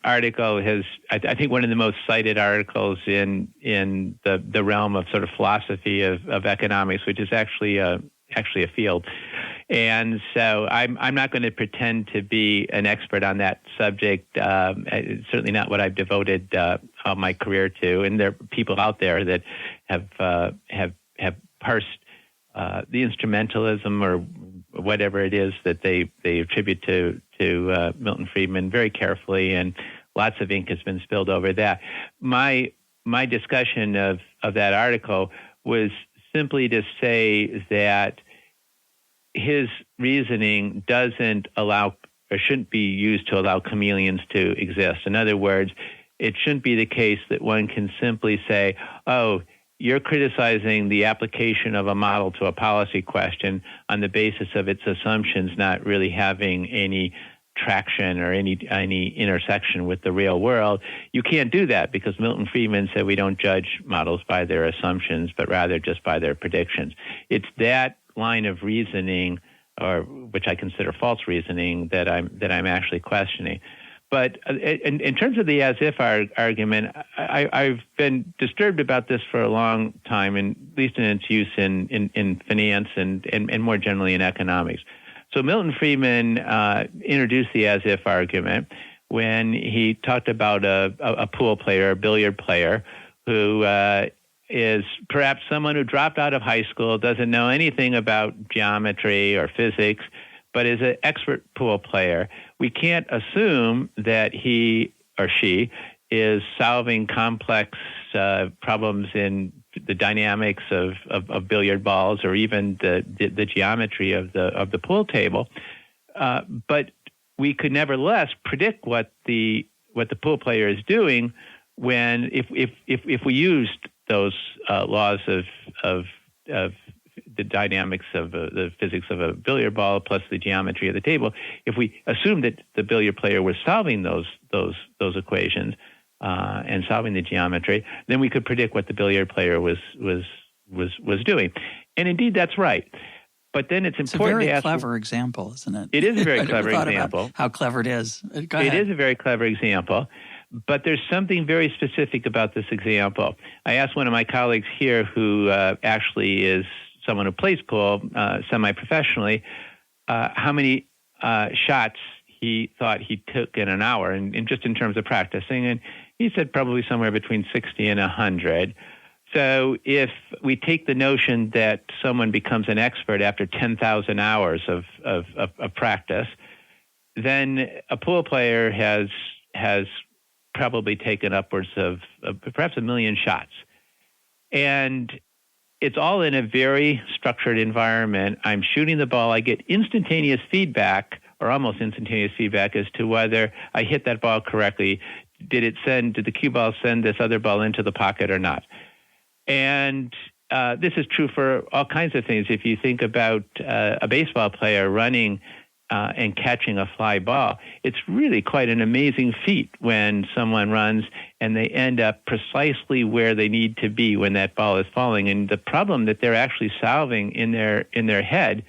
article has, I think, one of the most cited articles in the realm of sort of philosophy of economics, which is actually a field. And so I'm not going to pretend to be an expert on that subject. It's certainly not what I've devoted my career to. And there are people out there that have parsed the instrumentalism or whatever it is that they attribute to Milton Friedman very carefully, and lots of ink has been spilled over that. My discussion of that article was simply to say that his reasoning doesn't allow or shouldn't be used to allow chameleons to exist. In other words, it shouldn't be the case that one can simply say, oh, you're criticizing the application of a model to a policy question on the basis of its assumptions not really having any traction or any intersection with the real world. You can't do that because Milton Friedman said we don't judge models by their assumptions, but rather just by their predictions. It's that line of reasoning, or which I consider false reasoning, that I'm actually questioning. But in terms of the as-if argument, I've been disturbed about this for a long time, and at least in its use in finance and more generally in economics. So Milton Friedman introduced the as-if argument when he talked about a pool player, a billiard player, who is perhaps someone who dropped out of high school, doesn't know anything about geometry or physics, but is an expert pool player. We can't assume that he or she is solving complex problems in the dynamics of billiard balls or even the geometry of the pool table. But we could nevertheless predict what the pool player is doing when if we used those laws of the dynamics of the physics of a billiard ball plus the geometry of the table. If we assume that the billiard player was solving those equations and solving the geometry, then we could predict what the billiard player was doing. And indeed, that's right. But then it's important to ask. It's a very clever example, isn't it? It is a very clever example. How clever it is. Go ahead. It is a very clever example. But there's something very specific about this example. I asked one of my colleagues here who actually is someone who plays pool semi-professionally, how many shots he thought he took in an hour, and just in terms of practicing. And he said probably somewhere between 60 and 100. So if we take the notion that someone becomes an expert after 10,000 hours of practice, then a pool player has probably taken upwards of perhaps 1 million shots. And it's all in a very structured environment. I'm shooting the ball. I get instantaneous feedback, or almost instantaneous feedback, as to whether I hit that ball correctly. Did the cue ball send this other ball into the pocket or not? And this is true for all kinds of things. If you think about a baseball player running and catching a fly ball, it's really quite an amazing feat when someone runs and they end up precisely where they need to be when that ball is falling. And the problem that they're actually solving in their head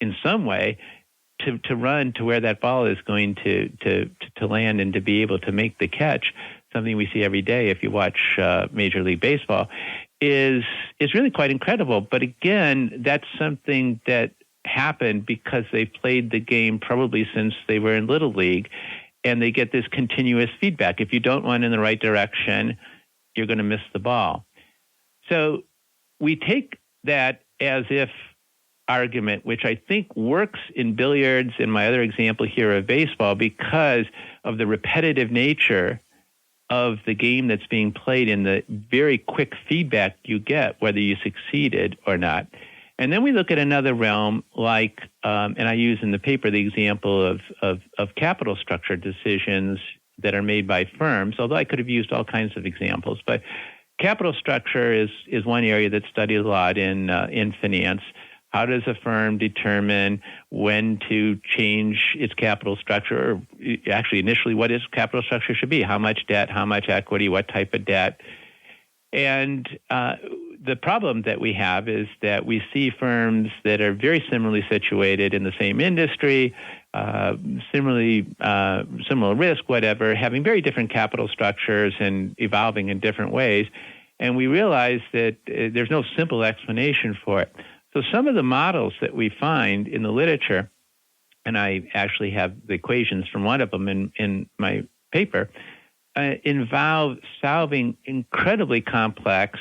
in some way to run to where that ball is going to land and to be able to make the catch, something we see every day if you watch Major League Baseball, is really quite incredible. But again, that's something that happened because they played the game probably since they were in Little League, and they get this continuous feedback. If you don't run in the right direction, you're going to miss the ball. So we take that as if argument, which I think works in billiards, in my other example here of baseball, because of the repetitive nature of the game that's being played and the very quick feedback you get, whether you succeeded or not. And then we look at another realm, like, and I use in the paper the example of capital structure decisions that are made by firms, although I could have used all kinds of examples. But capital structure is one area that's studied a lot in finance. How does a firm determine when to change its capital structure? Or actually, initially, what its capital structure should be? How much debt, how much equity, what type of debt? And the problem that we have is that we see firms that are very similarly situated in the same industry, similar risk, whatever, having very different capital structures and evolving in different ways. And we realize that there's no simple explanation for it. So some of the models that we find in the literature, and I actually have the equations from one of them in my paper, involve solving incredibly complex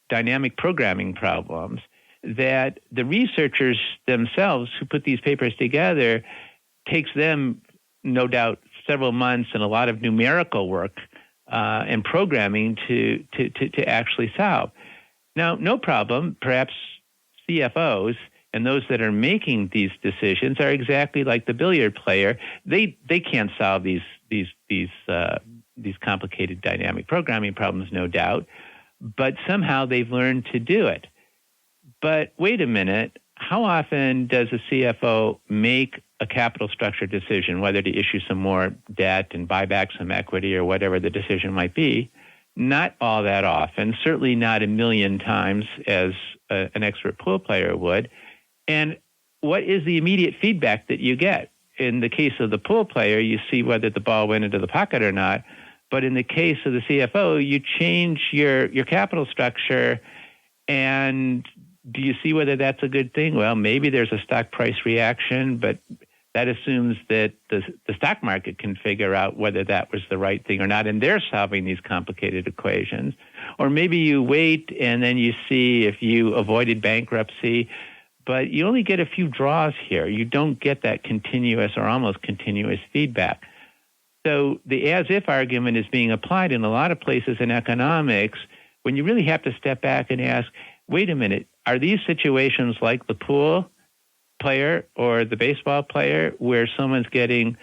dynamic programming problems that the researchers themselves who put these papers together takes them, no doubt, several months and a lot of numerical work and programming to actually solve. Now, no problem, perhaps CFOs and those that are making these decisions are exactly like the billiard player. They can't solve these complicated dynamic programming problems, no doubt, but somehow they've learned to do it. But wait a minute, how often does a CFO make a capital structure decision, whether to issue some more debt and buy back some equity or whatever the decision might be? Not all that often, certainly not 1,000,000 times as an expert pool player would. And what is the immediate feedback that you get? In the case of the pool player, you see whether the ball went into the pocket or not. But in the case of the CFO, you change your capital structure, and do you see whether that's a good thing? Well, maybe there's a stock price reaction, but that assumes that the stock market can figure out whether that was the right thing or not, and they're solving these complicated equations. Or maybe you wait and then you see if you avoided bankruptcy, but you only get a few draws here. You don't get that continuous or almost continuous feedback. So the as-if argument is being applied in a lot of places in economics when you really have to step back and ask, wait a minute, are these situations like the pool player or the baseball player where someone's getting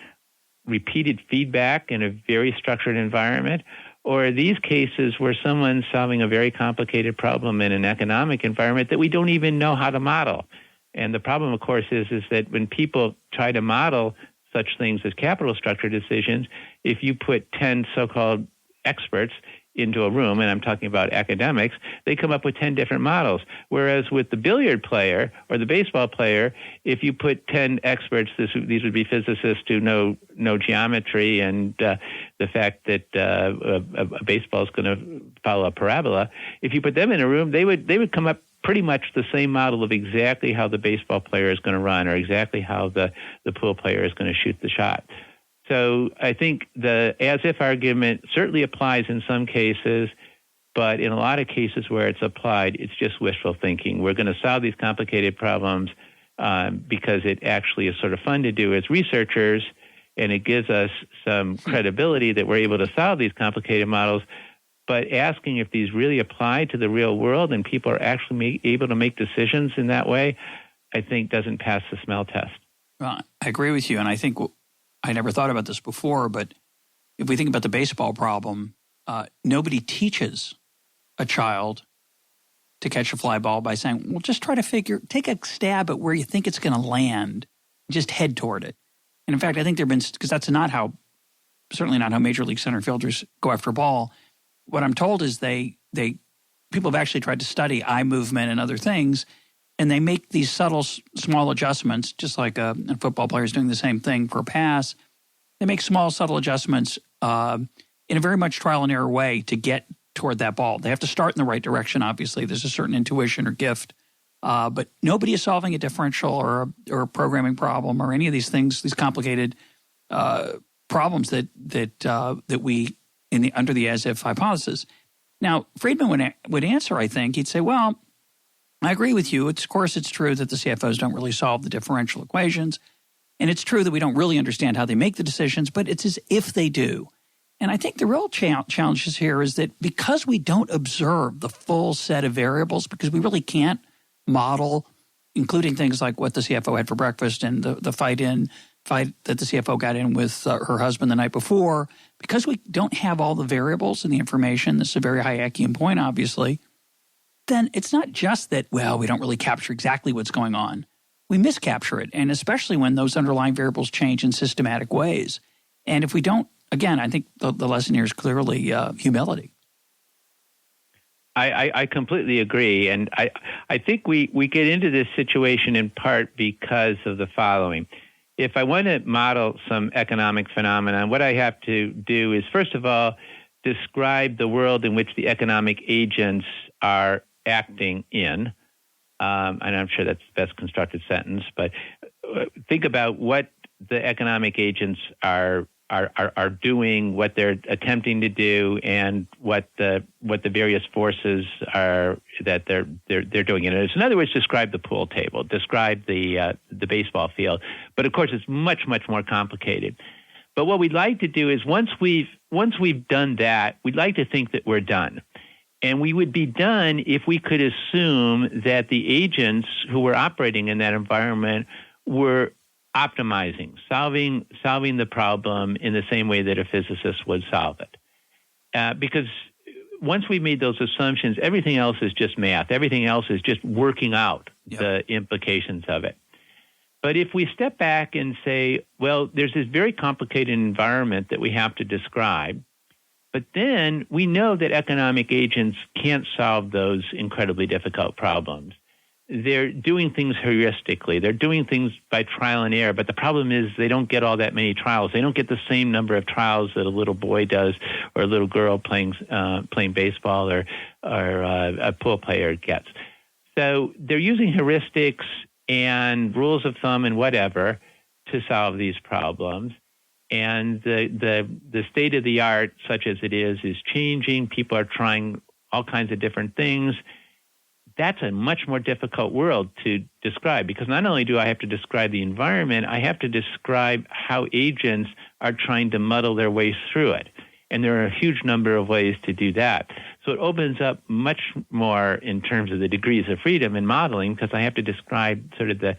repeated feedback in a very structured environment? Or are these cases where someone's solving a very complicated problem in an economic environment that we don't even know how to model? And the problem, of course, is that when people try to model such things as capital structure decisions, if you put 10 so-called experts into a room, and I'm talking about academics, they come up with 10 different models. Whereas with the billiard player or the baseball player, if you put 10 experts, these would be physicists who know geometry and the fact that a baseball is going to follow a parabola. If you put them in a room, they would come up pretty much the same model of exactly how the baseball player is going to run or exactly how the pool player is going to shoot the shot. So I think the as-if argument certainly applies in some cases, but in a lot of cases where it's applied, it's just wishful thinking. We're going to solve these complicated problems because it actually is sort of fun to do as researchers, and it gives us some credibility that we're able to solve these complicated models. But asking if these really apply to the real world and people are actually able to make decisions in that way, I think doesn't pass the smell test. Well, I agree with you, and I think I never thought about this before, but if we think about the baseball problem, nobody teaches a child to catch a fly ball by saying, well, just try to take a stab at where you think it's going to land, just head toward it. And in fact, I think because that's certainly not how Major League center fielders go after a ball. What I'm told is people have actually tried to study eye movement and other things, and they make these subtle, small adjustments, just like a football player is doing the same thing for a pass. They make small, subtle adjustments in a very much trial and error way to get toward that ball. They have to start in the right direction, obviously. There's a certain intuition or gift. But nobody is solving a differential or a programming problem or any of these things, these complicated problems that we under the as-if hypothesis. Now, Friedman would answer, I think. He'd say, well, I agree with you. Of course, it's true that the CFOs don't really solve the differential equations. And it's true that we don't really understand how they make the decisions, but it's as if they do. And I think the real challenge here is that because we don't observe the full set of variables, because we really can't model, including things like what the CFO had for breakfast and the fight that the CFO got in with her husband the night before, because we don't have all the variables and the information, this is a very Hayekian point, obviously, then it's not just that, well, we don't really capture exactly what's going on. We miscapture it, and especially when those underlying variables change in systematic ways. And if we don't, again, I think the lesson here is clearly humility. I completely agree. And I think we get into this situation in part because of the following. If I want to model some economic phenomenon, what I have to do is, first of all, describe the world in which the economic agents are acting in. And I'm sure that's the best constructed sentence, but think about what the economic agents are doing, what they're attempting to do, and what the various forces are that they're doing. And in other words, describe the pool table, describe the baseball field. But of course, it's much more complicated. But what we'd like to do is once we've done that, we'd like to think that we're done. And we would be done if we could assume that the agents who were operating in that environment were optimizing, solving the problem in the same way that a physicist would solve it. Because once we've made those assumptions, everything else is just math. Everything else is just working out the implications of it. But if we step back and say, well, there's this very complicated environment that we have to describe, but then we know that economic agents can't solve those incredibly difficult problems. They're doing things heuristically. They're doing things by trial and error. But the problem is they don't get all that many trials. They don't get the same number of trials that a little boy does or a little girl playing baseball or a pool player gets. So they're using heuristics and rules of thumb and whatever to solve these problems. And the state of the art, such as it is changing. People are trying all kinds of different things. That's a much more difficult world to describe because not only do I have to describe the environment, I have to describe how agents are trying to muddle their way through it. And there are a huge number of ways to do that. So it opens up much more in terms of the degrees of freedom in modeling because I have to describe sort of the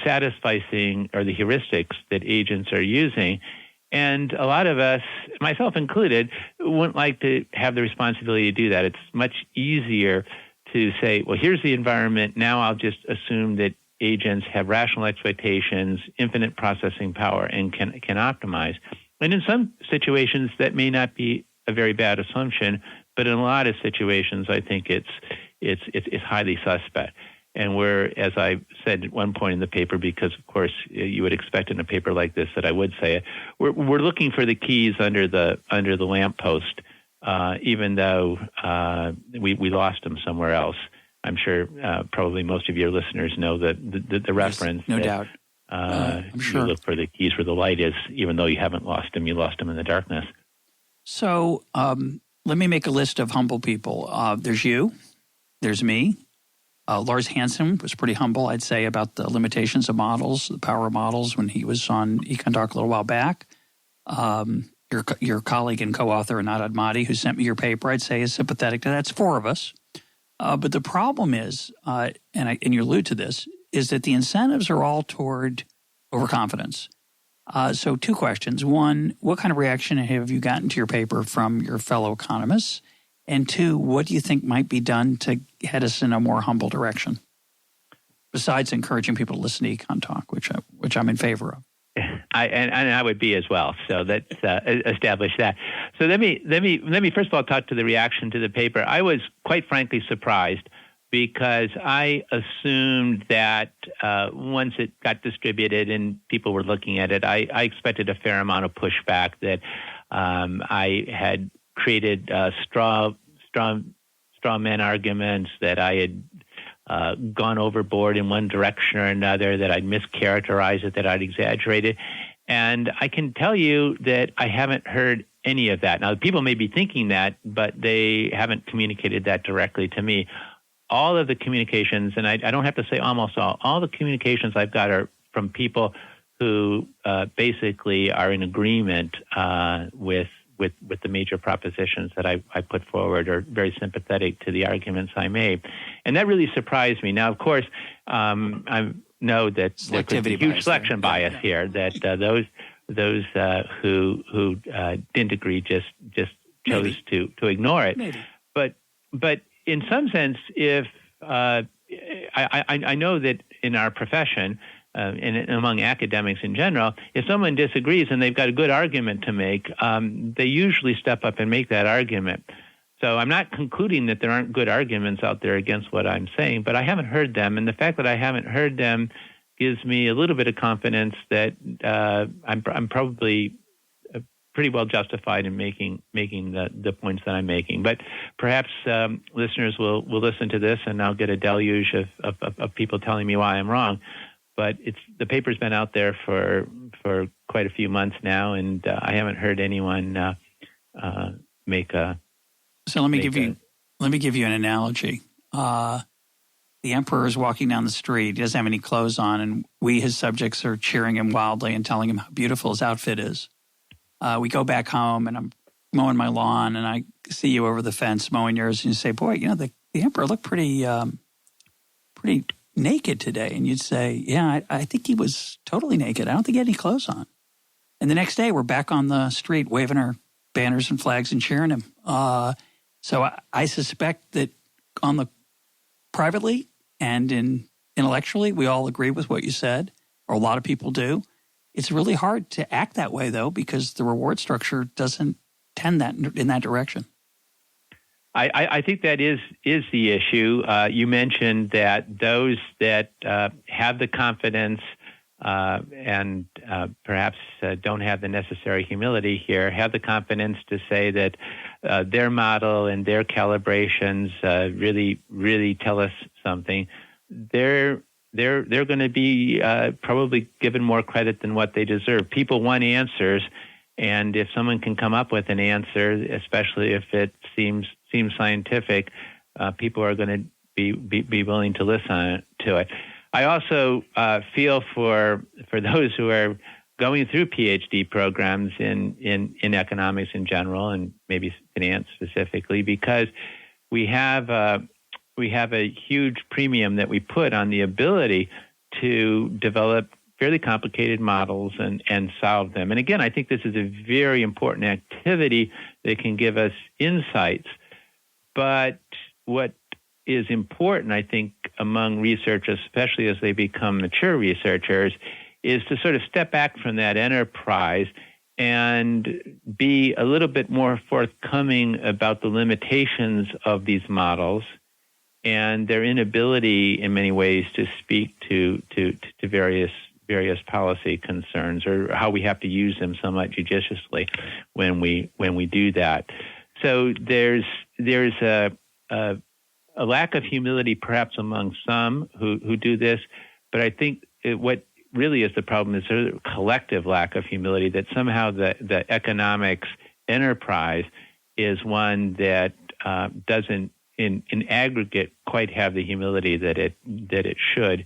satisficing or the heuristics that agents are using. And a lot of us, myself included, wouldn't like to have the responsibility to do that. It's much easier to say, well, here's the environment. Now I'll just assume that agents have rational expectations, infinite processing power, and can optimize. And in some situations, that may not be a very bad assumption, but in a lot of situations, I think it's highly suspect. And we're, as I said at one point in the paper, because of course you would expect in a paper like this that I would say it, we're looking for the keys under the lamppost. Even though we lost them somewhere else. I'm sure probably most of your listeners know the reference. Yes, no doubt. I'm sure. You look for the keys where the light is, even though you haven't lost them. You lost them in the darkness. So let me make a list of humble people. There's you. There's me. Lars Hansen was pretty humble, I'd say, about the limitations of models, the power of models when he was on EconTalk a little while back. Your colleague and co-author, Anad Admati, who sent me your paper, I'd say is sympathetic to that. It's four of us. But the problem is, and you allude to this, is that the incentives are all toward overconfidence. So two questions. One, what kind of reaction have you gotten to your paper from your fellow economists? And two, what do you think might be done to head us in a more humble direction, besides encouraging people to listen to EconTalk, which I'm in favor of? And I would be as well. So let's establish that. So let me first of all talk to the reaction to the paper. I was quite frankly surprised because I assumed that once it got distributed and people were looking at it, I expected a fair amount of pushback that I had created straw man arguments, that I had gone overboard in one direction or another, that I'd mischaracterized it, that I'd exaggerated. And I can tell you that I haven't heard any of that. Now, people may be thinking that, but they haven't communicated that directly to me. all of the communications, and I don't have to say almost all the communications I've got are from people who basically are in agreement with the major propositions that I put forward, or very sympathetic to the arguments I made. And that really surprised me. Now, of course, I know that there could be huge selection bias here, that those who didn't agree just chose to ignore it. Maybe. But in some sense, if I know that in our profession, and among academics in general, if someone disagrees and they've got a good argument to make, they usually step up and make that argument. So I'm not concluding that there aren't good arguments out there against what I'm saying, but I haven't heard them. And the fact that I haven't heard them gives me a little bit of confidence that I'm probably pretty well justified in making the points that I'm making. But perhaps listeners will listen to this and I'll get a deluge of people telling me why I'm wrong. But the paper's been out there for quite a few months now, and I haven't heard anyone make a. So let me give you an analogy. The emperor is walking down the street. He doesn't have any clothes on, and we, his subjects, are cheering him wildly and telling him how beautiful his outfit is. We go back home, and I'm mowing my lawn, and I see you over the fence mowing yours, and you say, "Boy, the emperor looked pretty naked today." And you'd say, "Yeah, I think he was totally naked. I don't think he had any clothes on." And the next day, we're back on the street waving our banners and flags and cheering him. So I suspect that on the privately and intellectually, we all agree with what you said, or a lot of people do. It's really hard to act that way, though, because the reward structure doesn't tend in that direction. I think that is the issue. You mentioned that those that have the confidence and perhaps don't have the necessary humility here have the confidence to say that their model and their calibrations really tell us something. They're going to be probably given more credit than what they deserve. People want answers, and if someone can come up with an answer, especially if it seems scientific, people are going to be willing to listen to it. I also feel for those who are going through PhD programs in economics in general, and maybe finance specifically, because we have a huge premium that we put on the ability to develop fairly complicated models and solve them. And again, I think this is a very important activity that can give us insights. But what is important, I think, among researchers, especially as they become mature researchers, is to sort of step back from that enterprise and be a little bit more forthcoming about the limitations of these models and their inability in many ways to speak to various policy concerns, or how we have to use them somewhat judiciously when we do that. So there's a lack of humility perhaps among some who do this, but I think what really is the problem is there's a collective lack of humility, that somehow the economics enterprise is one that doesn't in aggregate quite have the humility that it should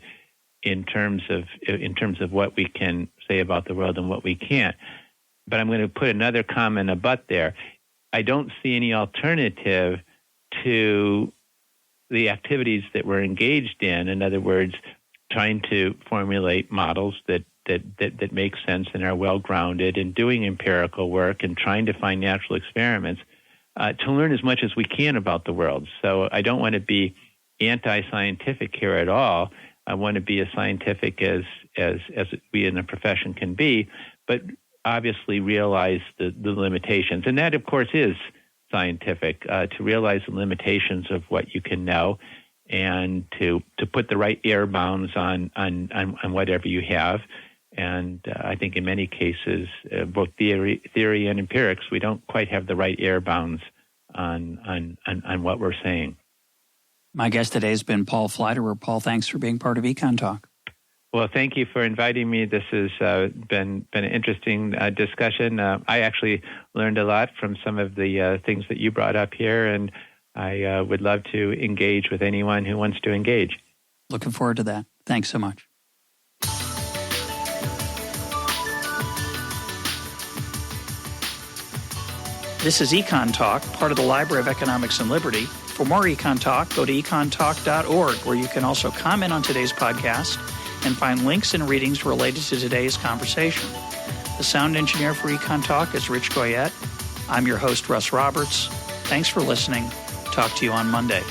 in terms of what we can say about the world and what we can't. But I'm going to put another comment, a but there. I don't see any alternative to the activities that we're engaged in. In other words, trying to formulate models that make sense and are well-grounded, and doing empirical work and trying to find natural experiments to learn as much as we can about the world. So I don't want to be anti-scientific here at all. I want to be as scientific as we in the profession can be, but obviously realize the limitations. And that, of course, is scientific, to realize the limitations of what you can know, and to put the right air bounds on whatever you have. And I think in many cases, both theory and empirics, we don't quite have the right air bounds on what we're saying. My guest today has been Paul Pfleiderer. Paul, thanks for being part of EconTalk. Well, thank you for inviting me. This has been an interesting discussion. I actually learned a lot from some of the things that you brought up here, and I would love to engage with anyone who wants to engage. Looking forward to that. Thanks so much. This is EconTalk, part of the Library of Economics and Liberty. For more EconTalk, go to econtalk.org, where you can also comment on today's podcast and find links and readings related to today's conversation. The sound engineer for EconTalk is Rich Goyette. I'm your host, Russ Roberts. Thanks for listening. Talk to you on Monday.